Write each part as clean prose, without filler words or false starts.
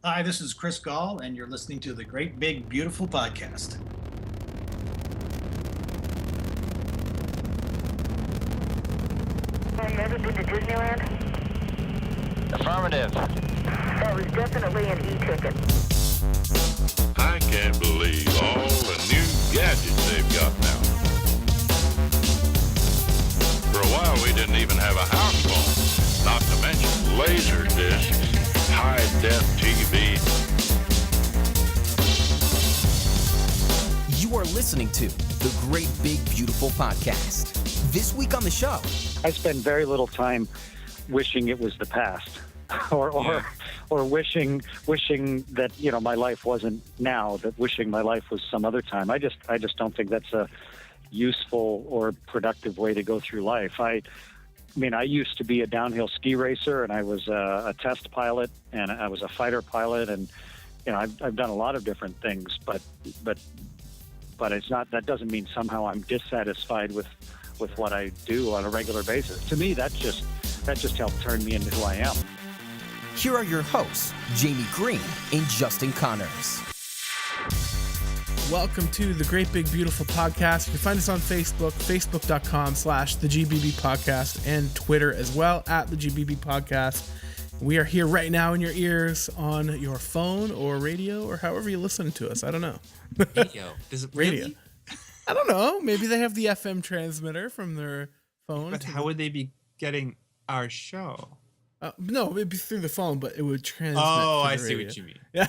Hi, this is Chris Gall, and you're listening to the Great Big Beautiful Podcast. Have you ever been to Disneyland? Affirmative. That was definitely an e-ticket. I can't believe all the new gadgets they've got now. For a while, we didn't even have a house phone, not to mention laser discs, high-def TV. You are listening to the Great Big Beautiful Podcast. This week on the show, I spend very little time wishing it was the past, or wishing that my life wasn't now. That wishing my life was some other time. I just don't think that's a useful or productive way to go through life. I used to be a downhill ski racer, and I was a test pilot, and I was a fighter pilot, and I've done a lot of different things, but it's not. That doesn't mean somehow I'm dissatisfied with what I do on a regular basis. To me, that just helped turn me into who I am. Here are your hosts, Jamie Green and Justin Connors. Welcome to the Great Big Beautiful Podcast. You can find us on Facebook, facebook.com/TheGBB Podcast, and Twitter as well, @TheGBB Podcast. We are here right now in your ears on your phone or radio or however you listen to us. I don't know. Radio. Is it Radio. really? I don't know. Maybe they have the FM transmitter from their phone. But how would they be getting our show? No, it'd be through the phone, but it would transmit. Oh, to the I see radio. what you mean. Yeah.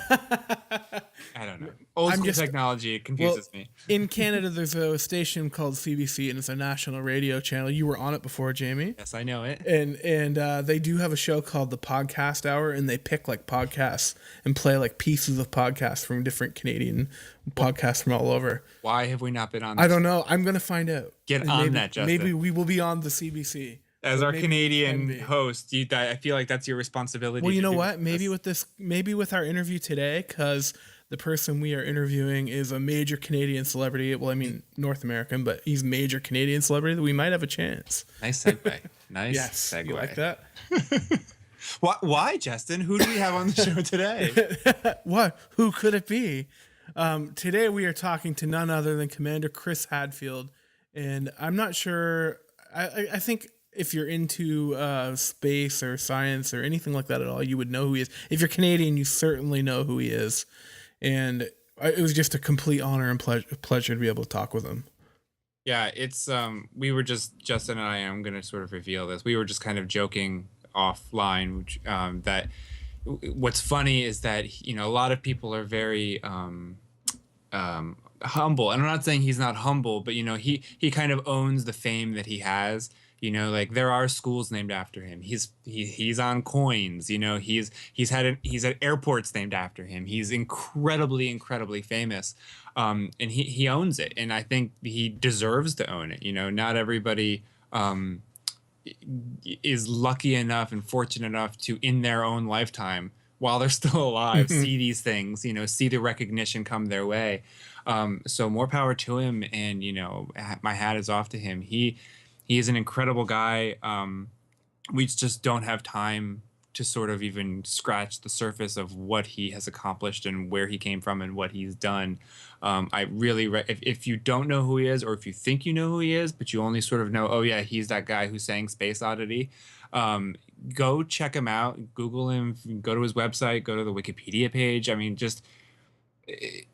I don't know. Old school technology confuses me. In Canada, there's a station called CBC, and it's a national radio channel. You were on it before, Jamie. Yes, I know it. And they do have a show called the Podcast Hour, and they pick like podcasts and play like pieces of podcasts from different Canadian podcasts from all over. Why have we not been on this? I don't know. I'm going to find out. Get on that, Justin. Maybe we will be on the CBC. As our Canadian host, I feel like that's your responsibility. Well, you know what? Maybe with our interview today, because the person we are interviewing is a major Canadian celebrity. Well, I mean North American, but he's a major Canadian celebrity. That we might have a chance. Nice segue. Nice yes, segue. You like that? Why, Justin? Who do we have on the show today? What? Who could it be? Today we are talking to none other than Commander Chris Hadfield, and I'm not sure. I think if you're into space or science or anything like that at all, you would know who he is. If you're Canadian, you certainly know who he is. And it was just a complete honor and pleasure to be able to talk with him. Yeah, it's we were just, Justin and I, I'm going to sort of reveal this. We were just kind of joking offline, which, that what's funny is that, a lot of people are very humble. And I'm not saying he's not humble, but, he kind of owns the fame that he has. Like there are schools named after him. He's on coins. He's at airports named after him. He's incredibly famous, and he owns it. And I think he deserves to own it. Not everybody is lucky enough and fortunate enough to, in their own lifetime, while they're still alive, see these things. See the recognition come their way. So more power to him. And my hat is off to him. He is an incredible guy. We just don't have time to sort of even scratch the surface of what he has accomplished and where he came from and what he's done. I really, if you don't know who he is, or if you think you know who he is, but you only sort of know, oh yeah, he's that guy who sang Space Oddity, go check him out, Google him, go to his website, go to the Wikipedia page. I mean, just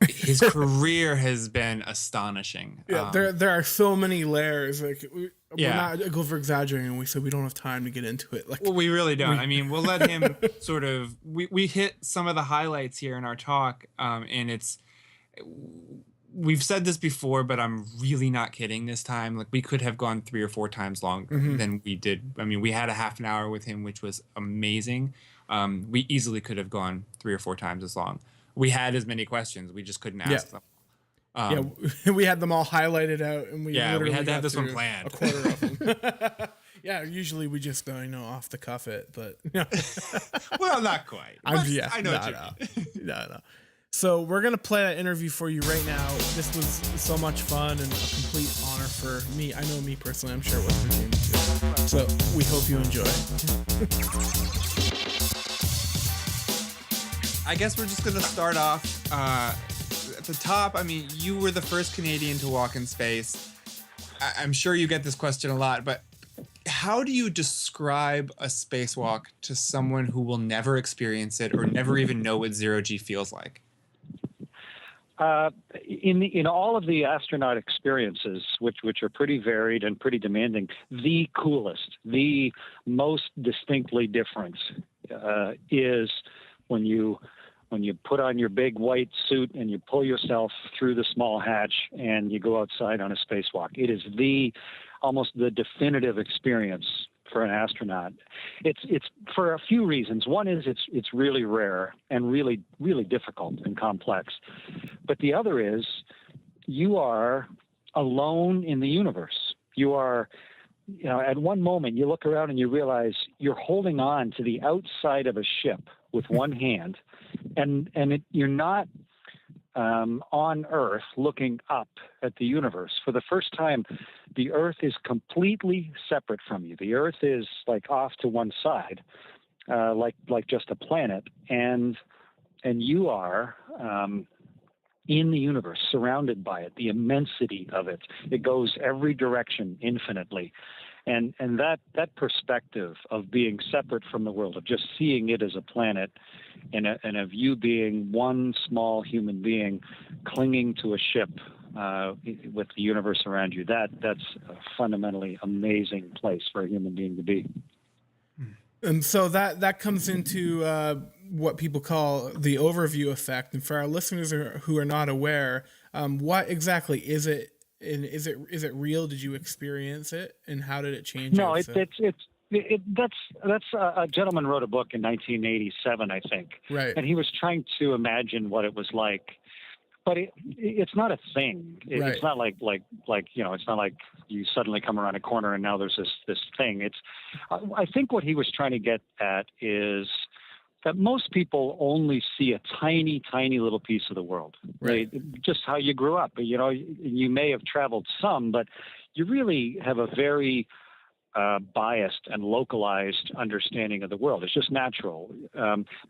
his career has been astonishing. Yeah, there are so many layers. Like we're not over exaggerating. We said we don't have time to get into it. Like, well, we really don't. I mean, we'll let him sort of. We hit some of the highlights here in our talk, and it's. We've said this before, but I'm really not kidding this time. Like we could have gone 3 or 4 times longer than we did. I mean, we had a half an hour with him, which was amazing. We easily could have gone 3 or 4 times as long. We had as many questions. We just couldn't ask them. We had them all highlighted out, and we had to have this one planned. A quarter of them. Yeah, usually we just off the cuff it, but well, not quite. I know what you mean. No. So we're gonna play that interview for you right now. This was so much fun and a complete honor for me. I know me personally. I'm sure it was for Jamie too. So we hope you enjoy. I guess we're just going to start off at the top. I mean, you were the first Canadian to walk in space. I'm sure you get this question a lot, but how do you describe a spacewalk to someone who will never experience it or never even know what zero-G feels like? In all of the astronaut experiences, which are pretty varied and pretty demanding, the coolest, the most distinctly different is when you put on your big white suit and you pull yourself through the small hatch and you go outside on a spacewalk. It is almost the definitive experience for an astronaut. It's for a few reasons. One is it's really rare and really, really difficult and complex. But the other is you are alone in the universe. You are, at one moment you look around and you realize you're holding on to the outside of a ship with one hand, and you're not on Earth looking up at the universe. For the first time, the Earth is completely separate from you. The Earth is like off to one side, like just a planet, and you are in the universe, surrounded by it, the immensity of it. It goes every direction infinitely. And that perspective of being separate from the world, of just seeing it as a planet, and of you being one small human being clinging to a ship with the universe around you, that's a fundamentally amazing place for a human being to be. And so that comes into what people call the overview effect. And for our listeners who are not aware, what exactly is it? And is it real? Did you experience it? And how did it change? No, that's a gentleman wrote a book in 1987, I think. Right. And he was trying to imagine what it was like, but it's not a thing. Right. It's not like it's not like you suddenly come around a corner and now there's this thing. I think what he was trying to get at is that most people only see a tiny, tiny little piece of the world, right? Just how you grew up. You may have traveled some, but you really have a very biased and localized understanding of the world. It's just natural.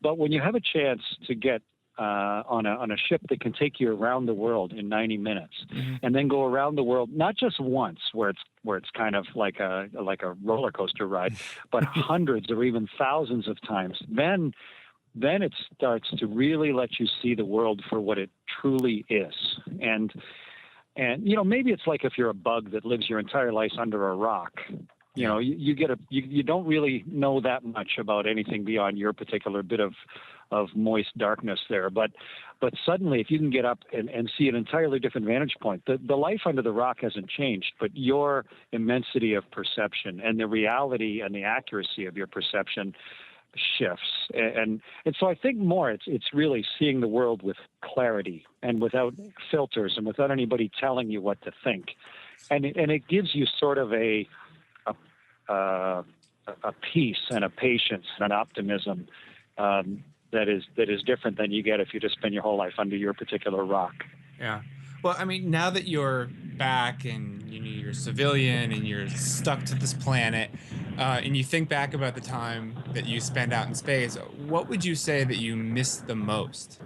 But when you have a chance to get on a ship that can take you around the world in 90 minutes, and then go around the world, not just once where it's kind of like a roller coaster ride, but hundreds or even thousands of times, then it starts to really let you see the world for what it truly is. And maybe it's like if you're a bug that lives your entire life under a rock. You don't really know that much about anything beyond your particular bit of moist darkness there. But suddenly, if you can get up and see an entirely different vantage point, the life under the rock hasn't changed, but your immensity of perception and the reality and the accuracy of your perception shifts. And so I think more it's really seeing the world with clarity and without filters and without anybody telling you what to think. And it gives you sort of a peace and a patience and an optimism that is different than you get if you just spend your whole life under your particular rock. Yeah. Well, I mean, now that you're back and you're civilian and you're stuck to this planet, and you think back about the time that you spent out in space, what would you say that you miss the most?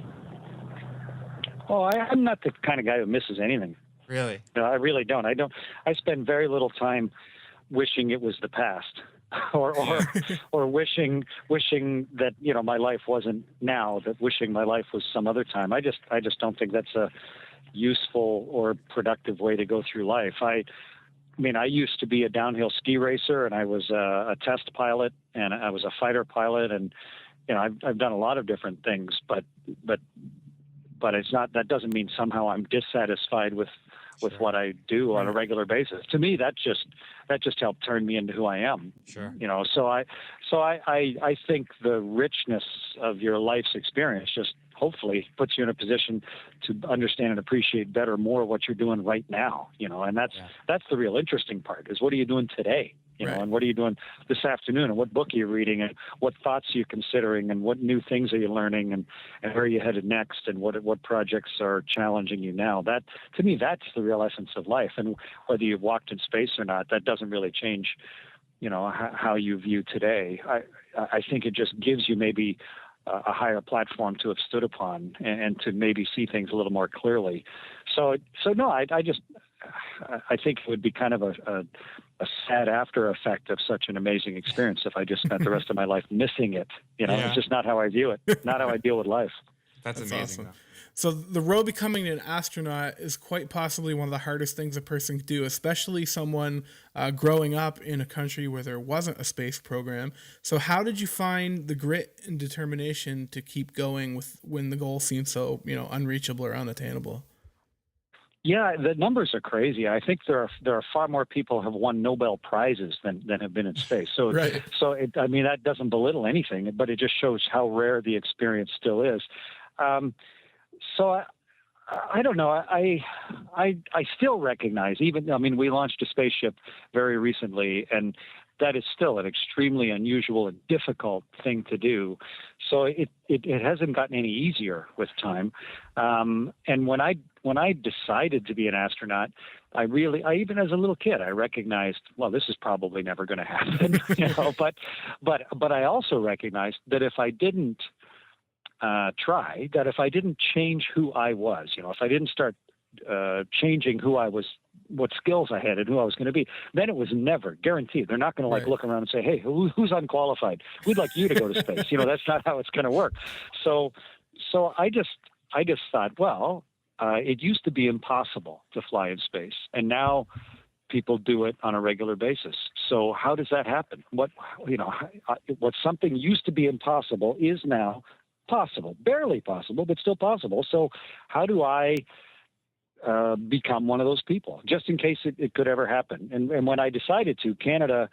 Oh, I'm not the kind of guy who misses anything. Really? No, I really don't. I spend very little time wishing it was the past. or wishing that my life wasn't now, that wishing my life was some other time. I just don't think that's a useful or productive way to go through life. I used to be a downhill ski racer, and I was a test pilot, and I was a fighter pilot, and I've done a lot of different things, but it's not, that doesn't mean somehow I'm dissatisfied with what I do on a regular basis. To me, that just helped turn me into who I am. Sure. So I think the richness of your life's experience just hopefully puts you in a position to understand and appreciate better more what you're doing right now. And that's the real interesting part, is what are you doing today? And what are you doing this afternoon, and what book are you reading, and what thoughts are you considering, and what new things are you learning, and where are you headed next, and what projects are challenging you now? That, to me, that's the real essence of life. And whether you've walked in space or not, that doesn't really change, how you view today. I think it just gives you maybe a higher platform to have stood upon and to maybe see things a little more clearly. So no, I think it would be kind of a sad after effect of such an amazing experience if I just spent the rest of my life missing it. It's just not how I view it, not how I deal with life. That's amazing. Awesome. So the road becoming an astronaut is quite possibly one of the hardest things a person can do, especially someone growing up in a country where there wasn't a space program. So how did you find the grit and determination to keep going when the goal seemed so, unreachable or unattainable? Yeah, the numbers are crazy. I think there are far more people have won Nobel Prizes than have been in space. So, right. That doesn't belittle anything, but it just shows how rare the experience still is. So I don't know. I still recognize we launched a spaceship very recently, and that is still an extremely unusual and difficult thing to do. So it hasn't gotten any easier with time. And when I decided to be an astronaut, I even as a little kid, I recognized, well, this is probably never going to happen, but I also recognized that if I didn't try, that if I didn't change who I was, if I didn't start changing who I was, what skills I had and who I was going to be, then it was never guaranteed. They're not going to look around and say, hey, who's unqualified? We'd like you to go to space. That's not how it's going to work. So I just thought, well, it used to be impossible to fly in space, and now people do it on a regular basis. So how does that happen? What something used to be impossible is now possible, barely possible, but still possible. So how do I become one of those people, just in case it could ever happen? And when I decided to, Canada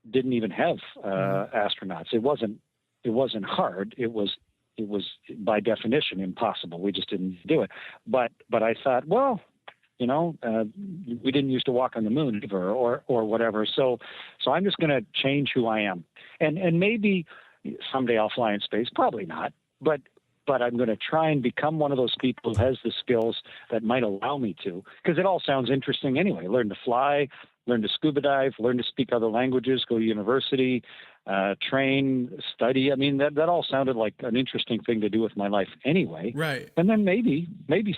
didn't even have astronauts. It wasn't hard. It was by definition impossible. We just didn't do it. But I thought, well, we didn't used to walk on the moon either, or whatever. So I'm just going to change who I am, and maybe someday I'll fly in space. Probably not, but I'm going to try and become one of those people who has the skills that might allow me to, because it all sounds interesting anyway. Learn to fly, learn to scuba dive, learn to speak other languages, go to university, train, study. I mean, that all sounded like an interesting thing to do with my life anyway. Right. And then maybe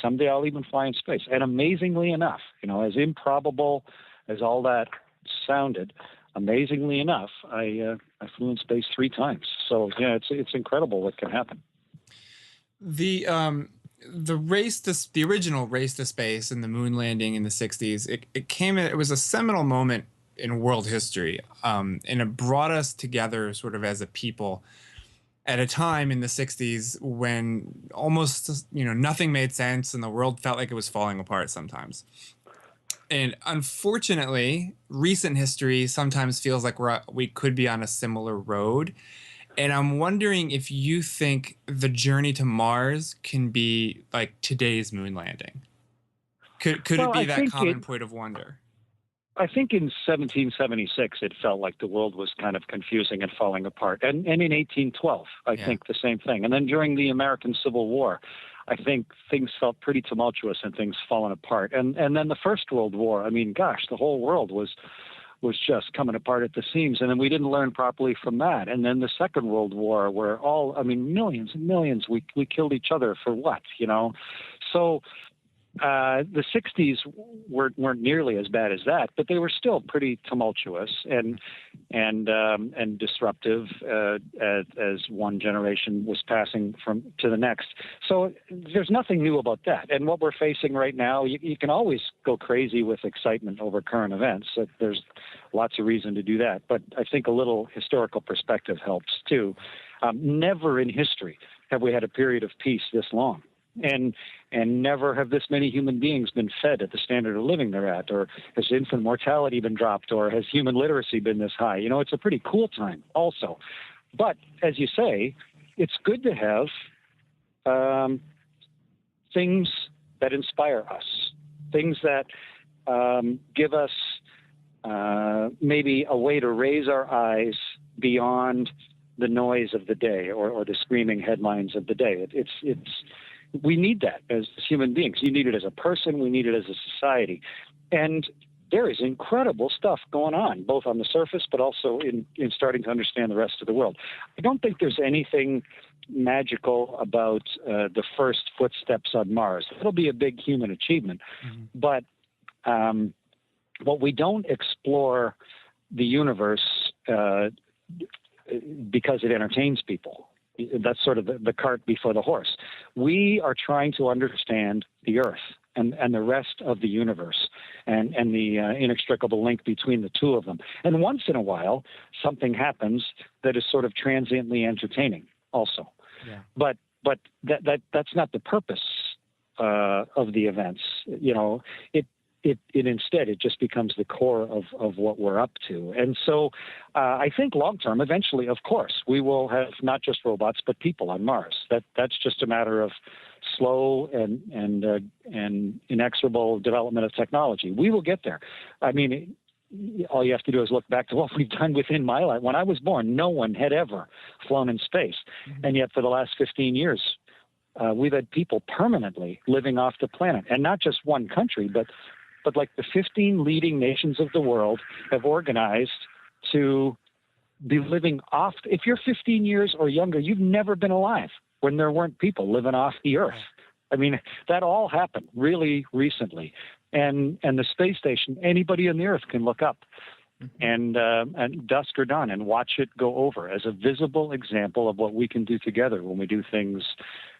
someday I'll even fly in space. And amazingly enough, as improbable as all that sounded, amazingly enough, I flew in space 3 times. So yeah, it's incredible what can happen. The original race to space and the moon landing in the 60s, it was a seminal moment in world history, and it brought us together sort of as a people at a time in the 60s when almost nothing made sense and the world felt like it was falling apart sometimes. And unfortunately, recent history sometimes feels like we could be on a similar road. And I'm wondering if you think the journey to Mars can be like today's moon landing. Could it be that common point of wonder? I think in 1776, it felt like the world was kind of confusing and falling apart. And in 1812, I think the same thing. And then during the American Civil War, I think things felt pretty tumultuous and things falling apart. And then the First World War, I mean, gosh, the whole world was just coming apart at the seams. And then we didn't learn properly from that. And then the Second World War, where millions and millions, we killed each other for what, So the 60s weren't nearly as bad as that, but they were still pretty tumultuous and disruptive as one generation was passing to the next. So there's nothing new about that. And what we're facing right now, you can always go crazy with excitement over current events. There's lots of reason to do that, but I think a little historical perspective helps too. Never in history have we had a period of peace this long. And never have this many human beings been fed at the standard of living they're at, or has infant mortality been dropped, or has human literacy been this high. It's a pretty cool time also. But as you say, it's good to have things that inspire us, things that give us maybe a way to raise our eyes beyond the noise of the day or the screaming headlines of the day. We need that as human beings. You need it as a person. We need it as a society. And there is incredible stuff going on, both on the surface, but also in starting to understand the rest of the world. I don't think there's anything magical about the first footsteps on Mars. It'll be a big human achievement, but we don't explore the universe because it entertains people. That's sort of the cart before the horse. We are trying to understand the Earth and the rest of the universe and the inextricable link between the two of them. And once in a while, something happens that is sort of transiently entertaining also. Yeah. But that's not the purpose of the events. You know, it instead, it just becomes the core of what we're up to. And so I think long term, eventually, of course, we will have not just robots, but people on Mars. That's just a matter of slow and inexorable development of technology. We will get there. I mean, all you have to do is look back to what we've done within my life. When I was born, no one had ever flown in space. And yet for the last 15 years, we've had people permanently living off the planet. And not just one country, but like the 15 leading nations of the world have organized to be living off. If you're 15 years or younger, you've never been alive when there weren't people living off the Earth. I mean, that all happened really recently. And the space station, anybody on the Earth can look up and dusk or dawn and watch it go over as a visible example of what we can do together when we do things,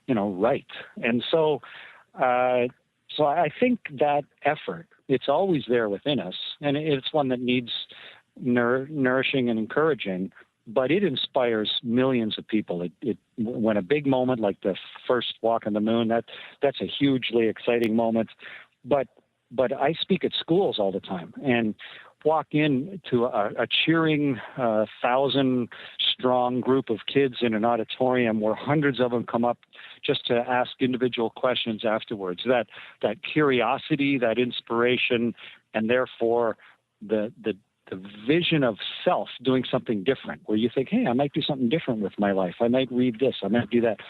right. And so I think that effort, it's always there within us, and it's one that needs nourishing and encouraging, but it inspires millions of people. When a big moment like the first walk on the moon, that's a hugely exciting moment. But I speak at schools all the time and walk into a cheering 1,000-strong group of kids in an auditorium where hundreds of them come up just to ask individual questions afterwards. That curiosity, that inspiration, and therefore the vision of self doing something different, where you think, hey, I might do something different with my life. I might read this. I might do that.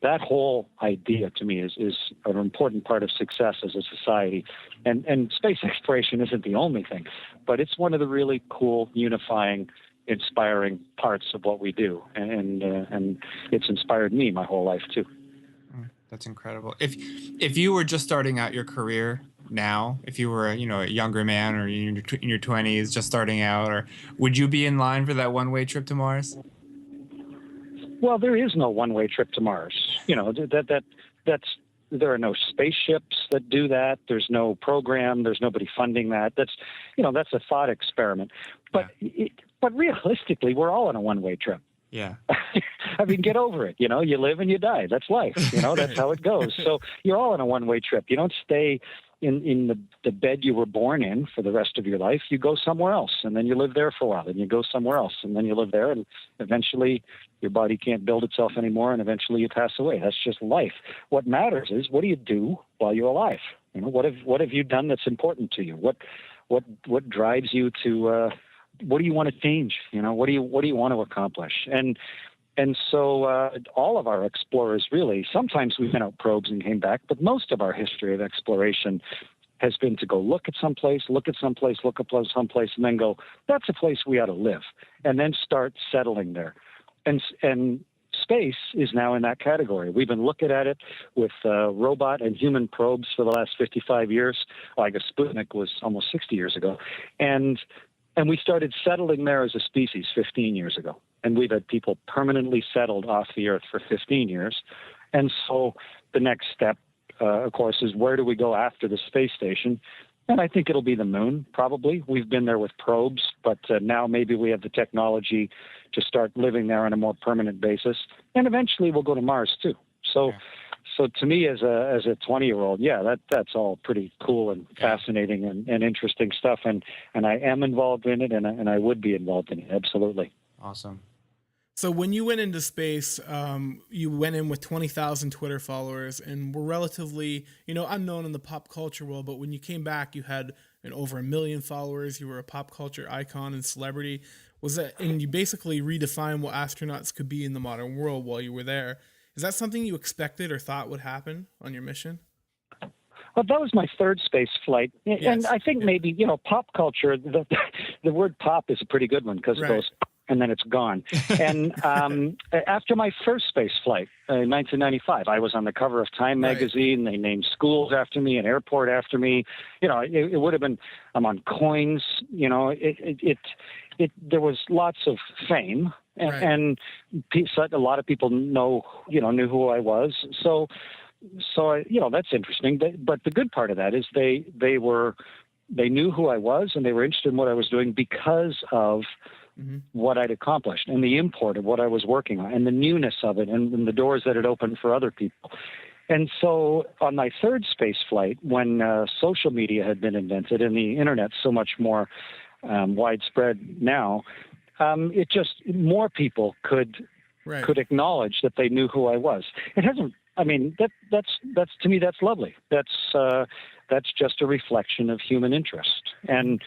That whole idea to me is an important part of success as a society. And space exploration isn't the only thing, but it's one of the really cool, unifying, inspiring parts of what we do. And it's inspired me my whole life too. That's incredible. If you were just starting out your career now, if you were a younger man or in your 20s just starting out, or would you be in line for that one-way trip to Mars? Well, there is no one-way trip to Mars. There are no spaceships that do that. There's no program. There's nobody funding that. That's a thought experiment. But but realistically, we're all on a one-way trip. Yeah. I mean, get over it. You live and you die. That's life. That's how it goes. So you're all on a one-way trip. You don't stay in the bed you were born in for the rest of your life. You go somewhere else, and then you live there for a while, and you go somewhere else, and then you live there, and eventually your body can't build itself anymore, and eventually you pass away. That's just life. What matters is, what do you do while you're alive? What have you done that's important to you? What drives you to what do you want to change? What do you want to accomplish? And so all of our explorers, really, sometimes we sent out probes and came back, but most of our history of exploration has been to go look at someplace, and then go, that's a place we ought to live, and then start settling there. And space is now in that category. We've been looking at it with robot and human probes for the last 55 years. Well, I guess Sputnik was almost 60 years ago. And we started settling there as a species 15 years ago. And we've had people permanently settled off the Earth for 15 years. And so the next step, of course, is where do we go after the space station? And I think it'll be the moon, probably. We've been there with probes, but now maybe we have the technology to start living there on a more permanent basis. And eventually we'll go to Mars, too. So to me, as a 20-year-old, that's all pretty cool and fascinating and interesting stuff. And I am involved in it, and I would be involved in it, absolutely. Awesome. So when you went into space, you went in with 20,000 Twitter followers and were relatively, unknown in the pop culture world. But when you came back, you had over 1 million followers. You were a pop culture icon and celebrity. And you basically redefined what astronauts could be in the modern world while you were there. Is that something you expected or thought would happen on your mission? Well, that was my third space flight. Yes. And I think maybe, pop culture, the word pop is a pretty good one because it goes and then it's gone. And after my first space flight in 1995, I was on the cover of Time magazine. They named schools after me, an airport after me. You know, it would have been, I'm on coins. You know, there was lots of fame, and a lot of people knew who I was. So you know, that's interesting. But the good part of that is they knew who I was, and they were interested in what I was doing because of what I'd accomplished and the import of what I was working on and the newness of it and the doors that it opened for other people. And so on my third space flight, when social media had been invented and the internet so much more widespread now, it just more people could acknowledge that they knew who I was. It hasn't. I mean, that's to me, that's lovely. That's just a reflection of human interest, and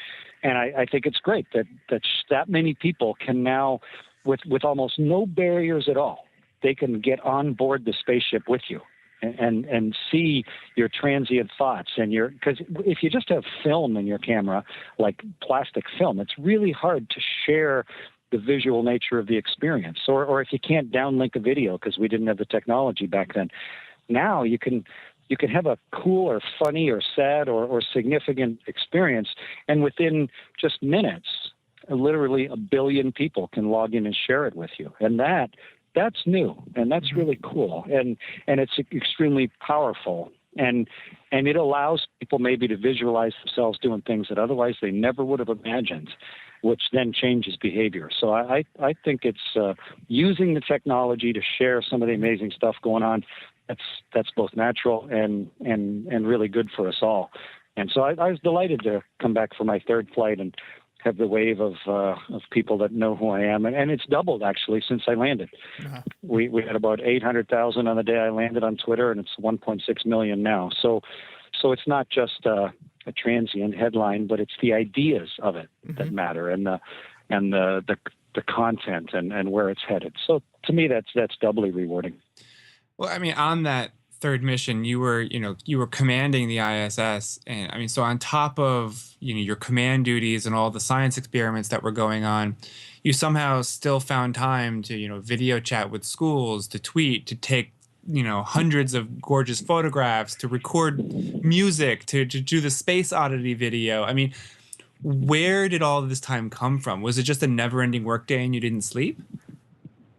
I think it's great that many people can now, with almost no barriers at all, they can get on board the spaceship with you and see your transient thoughts because if you just have film in your camera, like plastic film, it's really hard to share the visual nature of the experience, or if you can't downlink a video because we didn't have the technology back then. Now you can have a cool or funny or sad or significant experience, and within just minutes, literally 1 billion people can log in and share it with you, and that's new, and that's really cool, and it's extremely powerful, and it allows people maybe to visualize themselves doing things that otherwise they never would have imagined, which then changes behavior. So I think it's using the technology to share some of the amazing stuff going on. That's both natural and really good for us all. And so I was delighted to come back for my third flight and have the wave of people that know who I am, and it's doubled actually since I landed. We had about 800,000 on the day I landed on Twitter, and it's 1.6 million now. So it's not just a transient headline, but it's the ideas of it that matter, and the content and where it's headed. So to me, that's doubly rewarding. Well, I mean, on that third mission, you were commanding the ISS, and I mean, so on top of your command duties and all the science experiments that were going on, you somehow still found time to video chat with schools, to tweet, to take hundreds of gorgeous photographs, to record music, to do the Space Oddity video. I mean, where did all of this time come from? Was it just a never-ending workday and you didn't sleep?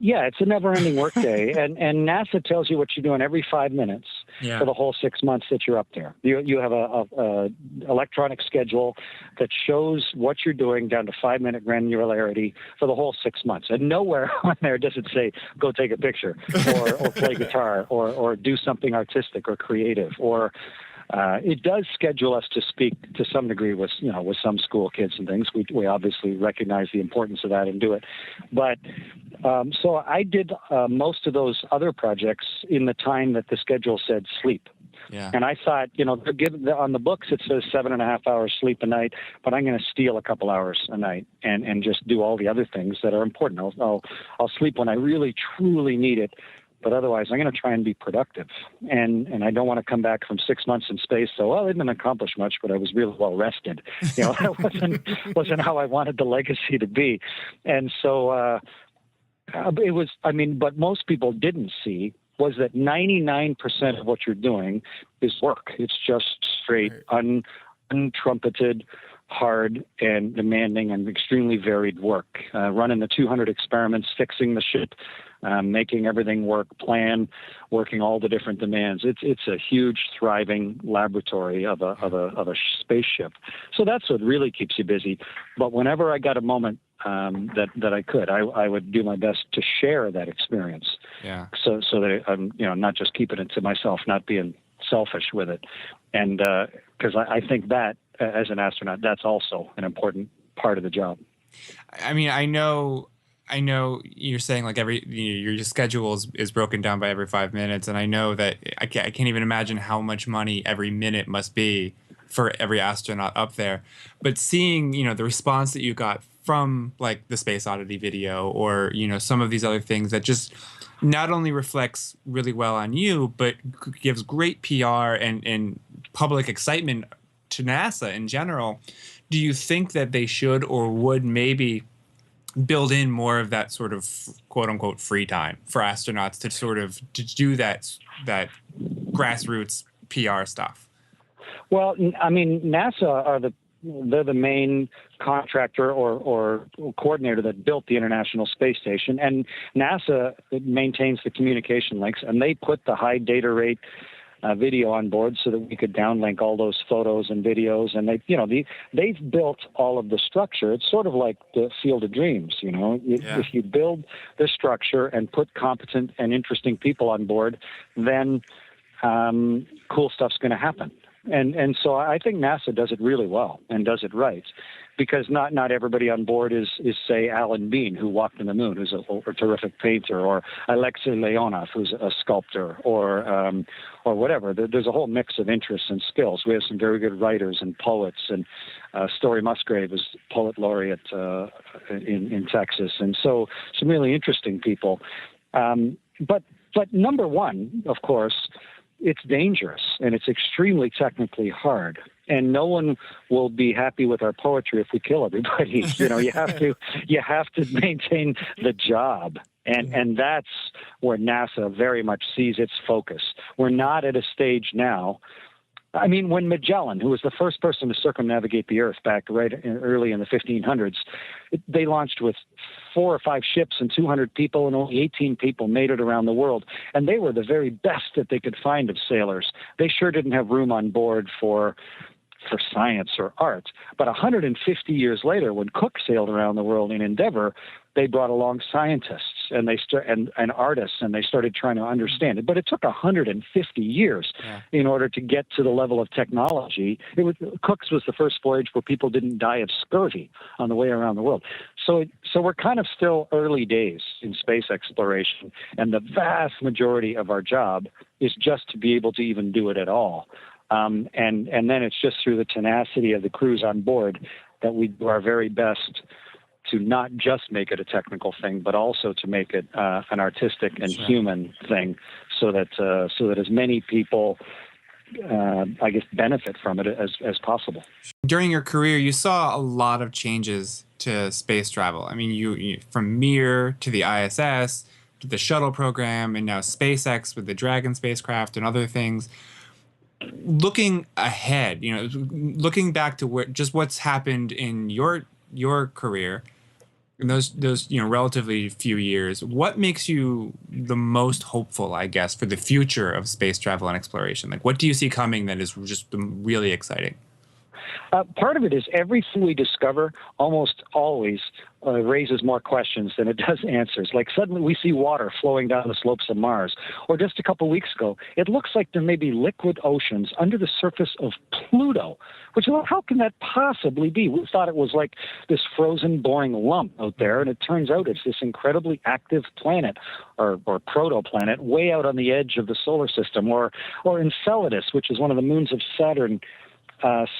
Yeah, it's a never-ending workday, and NASA tells you what you're doing every 5 minutes for the whole 6 months that you're up there. You have a electronic schedule that shows what you're doing down to 5-minute granularity for the whole 6 months, and nowhere on there does it say go take a picture or play guitar or do something artistic or creative or. It does schedule us to speak to some degree with some school kids and things. We obviously recognize the importance of that and do it. But so I did most of those other projects in the time that the schedule said sleep. Yeah. And I thought, on the books it says 7.5 hours sleep a night, but I'm going to steal a couple hours a night and just do all the other things that are important. I'll sleep when I really truly need it. But otherwise, I'm going to try and be productive. And I don't want to come back from 6 months in space. So, I didn't accomplish much, but I was really well rested. That wasn't how I wanted the legacy to be. And so it was, but most people didn't see was that 99% of what you're doing is work. It's just straight, untrumpeted, hard and demanding and extremely varied work. Running the 200 experiments, fixing the ship, making everything work, working all the different demands. It's a huge, thriving laboratory of a spaceship. So that's what really keeps you busy. But whenever I got a moment that I could, I would do my best to share that experience. Yeah. So that I'm not just keeping it to myself, not being selfish with it, and because I think that as an astronaut, that's also an important part of the job. I mean, I know you're saying like your schedule is broken down by every 5 minutes, and I know that I can't even imagine how much money every minute must be for every astronaut up there. But seeing the response that you got from like the Space Oddity video or some of these other things that just not only reflects really well on you, but gives great PR and public excitement to NASA in general. Do you think that they should or would maybe build in more of that sort of quote unquote free time for astronauts to sort of to do that grassroots PR stuff? Well, I mean, NASA they're the main contractor or coordinator that built the International Space Station, and NASA maintains the communication links, and they put the high data rate video on board so that we could downlink all those photos and videos. And they've built all of the structure. It's sort of like the Field of Dreams. If you build the structure and put competent and interesting people on board, then cool stuff's going to happen. And so I think NASA does it really well and does it right, because not everybody on board is say Alan Bean, who walked on the moon, who's a terrific painter, or Alexei Leonov, who's a sculptor, or whatever. There's a whole mix of interests and skills. We have some very good writers and poets, and Story Musgrave is poet laureate in Texas, and so some really interesting people. But number one, of course, it's dangerous and it's extremely technically hard, and no one will be happy with our poetry if we kill everybody. You have to maintain the job, and that's where NASA very much sees its focus. We're not at a stage now. I mean, when Magellan, who was the first person to circumnavigate the Earth back early in the 1500s, they launched with 4 or 5 ships and 200 people, and only 18 people made it around the world. And they were the very best that they could find of sailors. They sure didn't have room on board for science or art. But 150 years later, when Cook sailed around the world in Endeavour, they brought along scientists and and artists, and they started trying to understand it. But it took 150 years in order to get to the level of technology. Cook's was the first voyage where people didn't die of scurvy on the way around the world. So we're kind of still early days in space exploration, and the vast majority of our job is just to be able to even do it at all. And then it's just through the tenacity of the crews on board that we do our very best to not just make it a technical thing, but also to make it an artistic and human thing, so that as many people, I guess, benefit from it as possible. During your career, you saw a lot of changes to space travel. I mean, you from Mir to the ISS to the shuttle program, and now SpaceX with the Dragon spacecraft and other things. Looking ahead, looking back to what's happened in your career in those relatively few years, what makes you the most hopeful, I guess, for the future of space travel and exploration? Like, what do you see coming that is just really exciting? Part of it is everything we discover almost always raises more questions than it does answers. Like, suddenly we see water flowing down the slopes of Mars. Or just a couple weeks ago, it looks like there may be liquid oceans under the surface of Pluto. Which, well, how can that possibly be? We thought it was like this frozen, boring lump out there, and it turns out it's this incredibly active planet, or protoplanet, way out on the edge of the solar system. Or Enceladus, which is one of the moons of Saturn,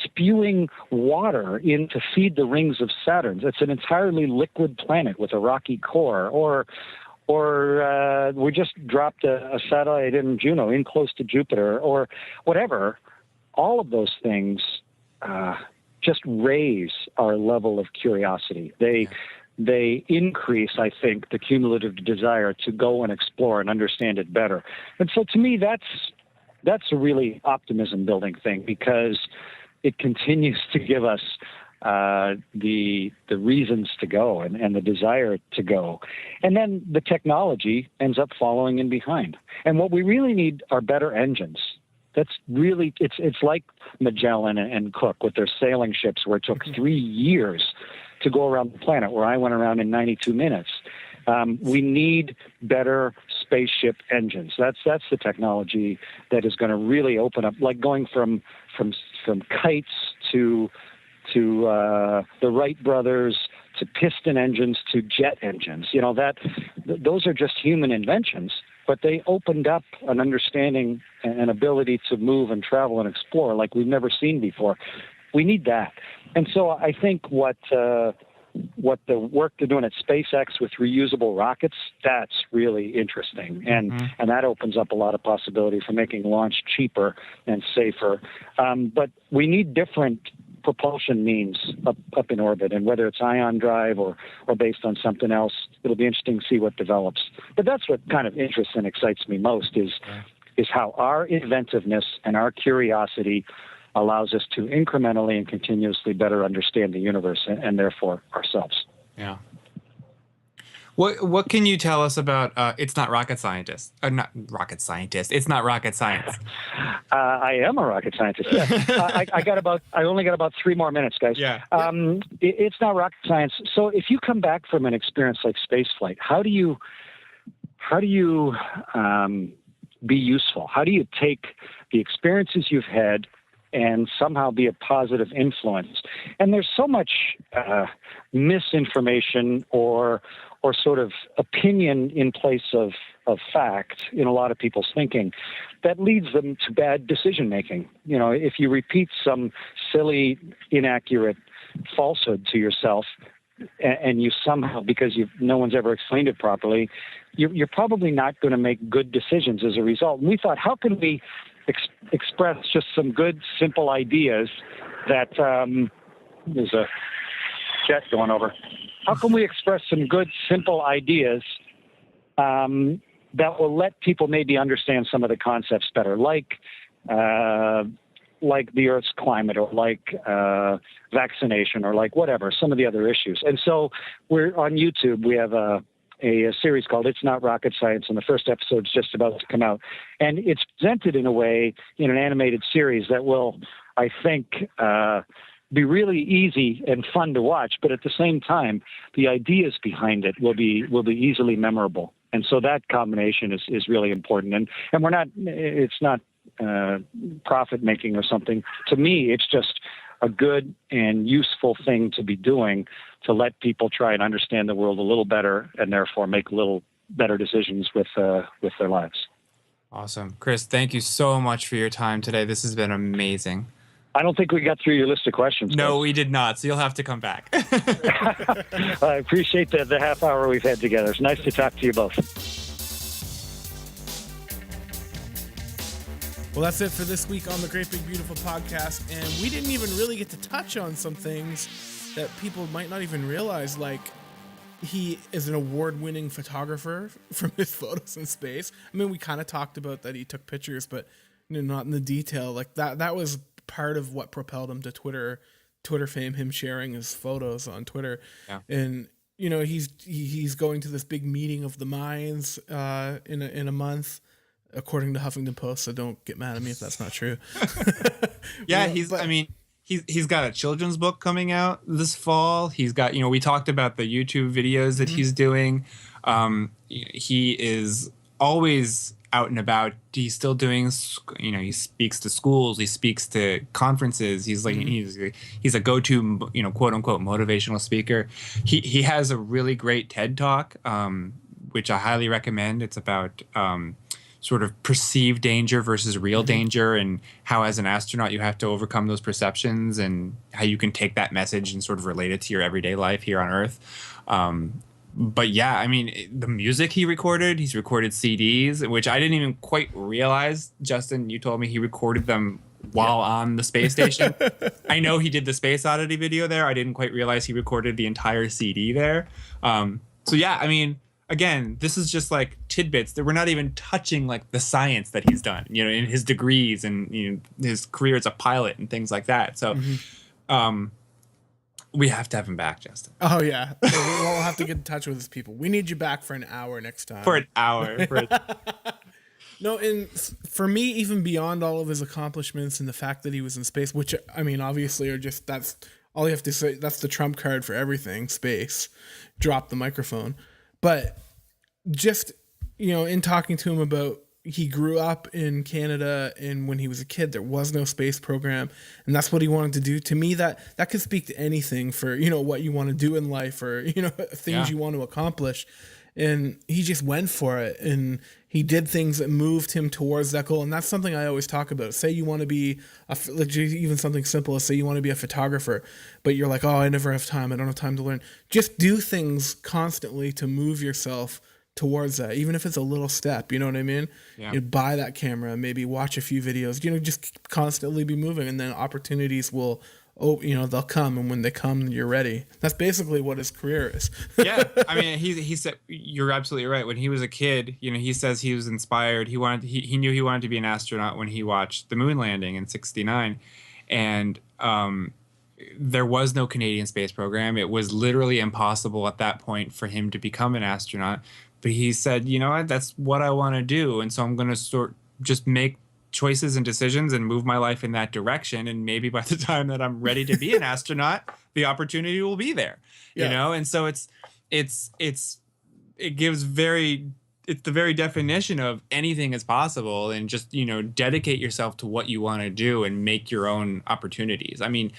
spewing water in to feed the rings of Saturn. It's an entirely liquid planet with a rocky core. Or we just dropped a satellite in Juno, in close to Jupiter, or whatever. All of those things just raise our level of curiosity. They increase, I think, the cumulative desire to go and explore and understand it better. And so to me, that's a really optimism-building thing, because it continues to give us the reasons to go and the desire to go. And then the technology ends up following in behind. And what we really need are better engines. That's really, it's like Magellan and Cook with their sailing ships, where it took 3 years to go around the planet, where I went around in 92 minutes. We need better spaceship engines. That's the technology that is going to really open up, like going from kites to the Wright brothers, to piston engines, to jet engines. Those are just human inventions, but they opened up an understanding and ability to move and travel and explore like we've never seen before. We need that. And so I think what the work they're doing at SpaceX with reusable rockets, that's really interesting. And that opens up a lot of possibility for making launch cheaper and safer. But we need different propulsion means up in orbit, and whether it's ion drive or based on something else. It'll be interesting to see what develops. But that's what kind of interests and excites me most is how our inventiveness and our curiosity allows us to incrementally and continuously better understand the universe and therefore ourselves. Yeah. What can you tell us about It's Not Rocket Scientist? Not Rocket Scientist. It's Not Rocket Science. I am a rocket scientist. Yeah. I only got about 3 more minutes, guys. Yeah. It's not rocket science. So if you come back from an experience like spaceflight, how do you be useful? How do you take the experiences you've had and somehow be a positive influence? And there's so much misinformation or sort of opinion in place of fact in a lot of people's thinking that leads them to bad decision making. You know, if you repeat some silly, inaccurate falsehood to yourself, and you somehow, because no one's ever explained it properly, you're probably not going to make good decisions as a result. And we thought, how can we express just some good, simple ideas that there's a jet going over. How can we express some good, simple ideas that will let people maybe understand some of the concepts better, like the Earth's climate, or like vaccination, or like whatever, some of the other issues. And so we're on YouTube. We have a series called It's Not Rocket Science, and the first episode's just about to come out. And it's presented in a way, in an animated series that will, I think, be really easy and fun to watch, but at the same time, the ideas behind it will be easily memorable. And so that combination is really important. And it's not profit making or something. To me, it's just a good and useful thing to be doing to let people try and understand the world a little better and therefore make a little better decisions with their lives. Awesome. Chris, thank you so much for your time today. This has been amazing. I don't think we got through your list of questions. No, Chris. we did not. So you'll have to come back. I appreciate the half hour we've had together. It's nice to talk to you both. Well, that's it for this week on the Great Big Beautiful Podcast. And we didn't even really get to touch on some things that people might not even realize, like he is an award-winning photographer from his photos in space. I mean, we kind of talked about that he took pictures, but not in the detail. Like that was part of what propelled him to Twitter fame, him sharing his photos on Twitter. Yeah. And he's going to this big meeting of the minds in a month, according to Huffington Post. So don't get mad at me if that's not true. Yeah, he's got a children's book coming out this fall. He's got, we talked about the YouTube videos that he's doing. He is always out and about. He's still doing, he speaks to schools, he speaks to conferences. He's like, he's a go-to, quote unquote motivational speaker. He has a really great TED Talk, which I highly recommend. It's about sort of perceived danger versus real danger, and how as an astronaut you have to overcome those perceptions, and how you can take that message and sort of relate it to your everyday life here on Earth. But yeah, I mean, the music he's recorded CDs, which I didn't even quite realize. Justin, you told me he recorded them while on the space station. I know he did the Space Oddity video there. I didn't quite realize he recorded the entire CD there. So yeah, I mean, again, this is just like tidbits that we're not even touching, like the science that he's done, in his degrees and his career as a pilot and things like that. So, we have to have him back, Justin. Oh yeah, we'll have to get in touch with his people. We need you back for an hour next time. For an hour. No, and for me, even beyond all of his accomplishments and the fact that he was in space, which I mean, obviously, that's all you have to say. That's the trump card for everything. Space. Drop the microphone. But just, in talking to him about, he grew up in Canada, and when he was a kid, there was no space program, and that's what he wanted to do. To me, that could speak to anything for, what you want to do in life, or, things you want to accomplish. And he just went for it, and he did things that moved him towards that goal. And that's something I always talk about. Say you want to be even something simple as say you want to be a photographer, but you're like, oh, I never have time. I don't have time to learn. Just do things constantly to move yourself towards that, even if it's a little step, you know what I mean? Yeah. Buy that camera, maybe watch a few videos, just constantly be moving, and then opportunities will oh, they'll come, and when they come, you're ready. That's basically what his career is. Yeah, I mean, he said, you're absolutely right. When he was a kid, he says he was inspired. He knew he wanted to be an astronaut when he watched the moon landing in '69, and there was no Canadian space program. It was literally impossible at that point for him to become an astronaut. But he said, that's what I want to do, and so I'm going to just make choices and decisions and move my life in that direction, and maybe by the time that I'm ready to be an astronaut, the opportunity will be there. And so it's the very definition of anything is possible, and just dedicate yourself to what you want to do and make your own opportunities. I mean,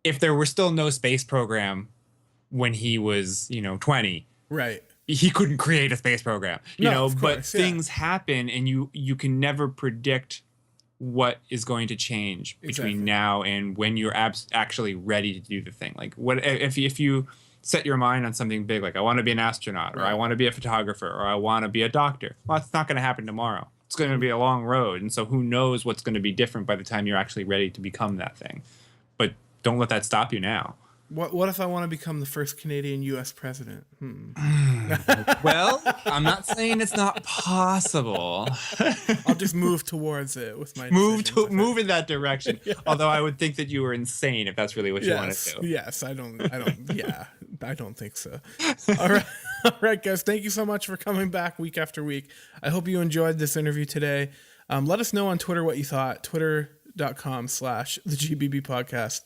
if there were still no space program when he was 20, right, he couldn't create a space program, but things happen, and you can never predict what is going to change between now and when you're actually ready to do the thing. Like, what if you set your mind on something big, like I want to be an astronaut, or I want to be a photographer, or I want to be a doctor? Well, it's not going to happen tomorrow. It's going to be a long road. And so who knows what's going to be different by the time you're actually ready to become that thing. But don't let that stop you now. What if I want to become the first Canadian U.S. president? Well, I'm not saying it's not possible. I'll just move towards it with my move in that direction. Yeah. Although I would think that you were insane if that's really what you want to do. Yes, I don't. Yeah, I don't think so. All right, guys. Thank you so much for coming back week after week. I hope you enjoyed this interview today. Let us know on Twitter what you thought. Twitter.com/the GBB podcast.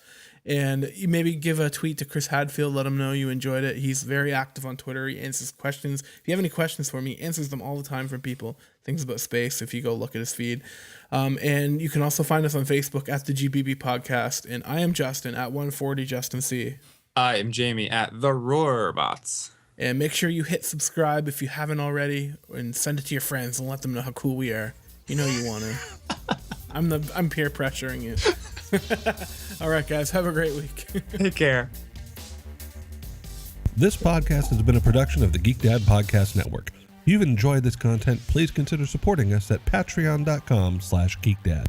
And you maybe give a tweet to Chris Hadfield, let him know you enjoyed it. He's very active on Twitter. He answers questions. If you have any questions for me, he answers them all the time from people, things about space, if you go look at his feed. And you can also find us on Facebook at the GBB podcast. And I am Justin at 140 Justin C. I am Jamie at the Roarbots. And make sure you hit subscribe if you haven't already, and send it to your friends and let them know how cool we are. You know you want to. I'm peer pressuring you. All right, guys, have a great week. Take care. This podcast has been a production of the Geek Dad Podcast Network. If you've enjoyed this content, please consider supporting us at patreon.com/geekdad.